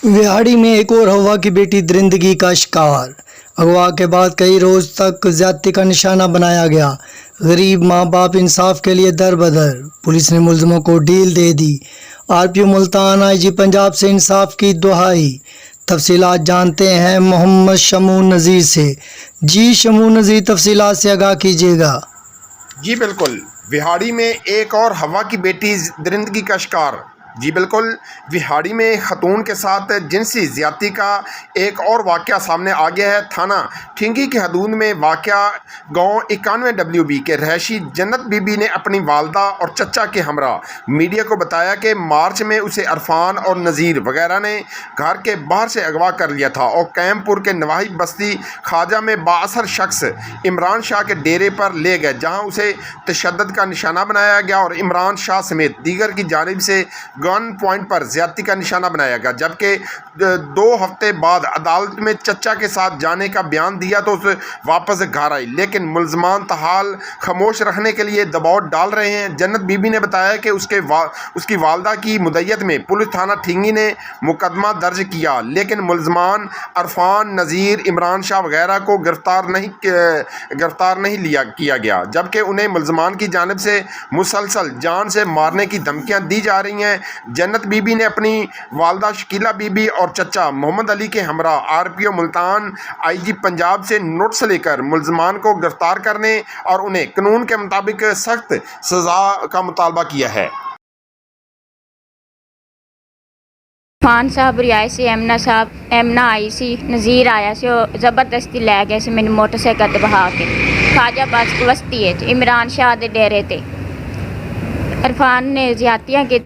विहाड़ी में एक और हवा की बेटी दरिंदगी का शिकार। अगवा के बाद कई रोज तक ज्यादती का निशाना बनाया गया। गरीब माँ बाप इंसाफ के लिए दर बदर। पुलिस ने मुलजमों को डील दे दी। आरपीओ मुल्तान आईजी पंजाब से इंसाफ की दुहाई। तफसीलात जानते हैं मोहम्मद शमू नज़ीर से। जी शमू नज़ीर, तफसीलात से आगाह कीजिएगा। जी बिल्कुल, विहाड़ी में एक और हवा की बेटी दरिंदगी का शिकार। जी बिल्कुल, विहाड़ी में खतून के साथ जिनसी ज़्यादती का एक और वाक़या सामने आ गया है। थाना ठिंगी की हदूद में वाक़या गांव 91 WB के रहायशी जन्नत बीबी ने अपनी वालदा और चचा के हमरा मीडिया को बताया कि मार्च में उसे अरफान और नज़ीर वगैरह ने घर के बाहर से अगवा कर लिया था और कैमपुर के नवाही बस्ती खाजा में बाअसर शख्स इमरान शाह के डेरे पर ले गए, जहाँ उसे तशद्दुद का निशाना बनाया गया और इमरान शाह समेत दीगर की जानिब से गन पॉइंट पर ज्यादती का निशाना बनाया गया। जबकि 2 हफ्ते बाद अदालत में चचा के साथ जाने का बयान दिया तो उसे वापस घर आई, लेकिन मुल्ज़मान तहाल खामोश रखने के लिए दबाव डाल रहे हैं। जन्नत बीबी ने बताया कि उसकी वालदा की मुद्दत में पुलिस थाना ठिंगी ने मुकदमा दर्ज किया, लेकिन मुल्ज़मान अरफान, नज़ीर, इमरान शाह वगैरह को गिरफ्तार नहीं किया गया, जबकि उन्हें मुल्ज़मान की जानिब से मुसलसल जान से मारने की धमकियाँ दी जा रही हैं। जन्नत बीबी ने अपनी वालदा शकीला बीबी और चचा मोहम्मद अली के हमरा आरपीओ मुल्तान आईजी पंजाब से नोटिस लेकर मुल्ज़मान को गिरफ्तार करने और उन्हें कानून के मुताबिक सख्त सज़ा का मुतालबा किया है। खान साहब रियासी एमना आई सी, नज़ीर आया सी, जबरदस्ती लै गया सी मैनू मोटरसाइकिल ते बहा के खाजा बस्ती है इमरान शाह दे डेरे ते। अरफान ने ज्यादतियां की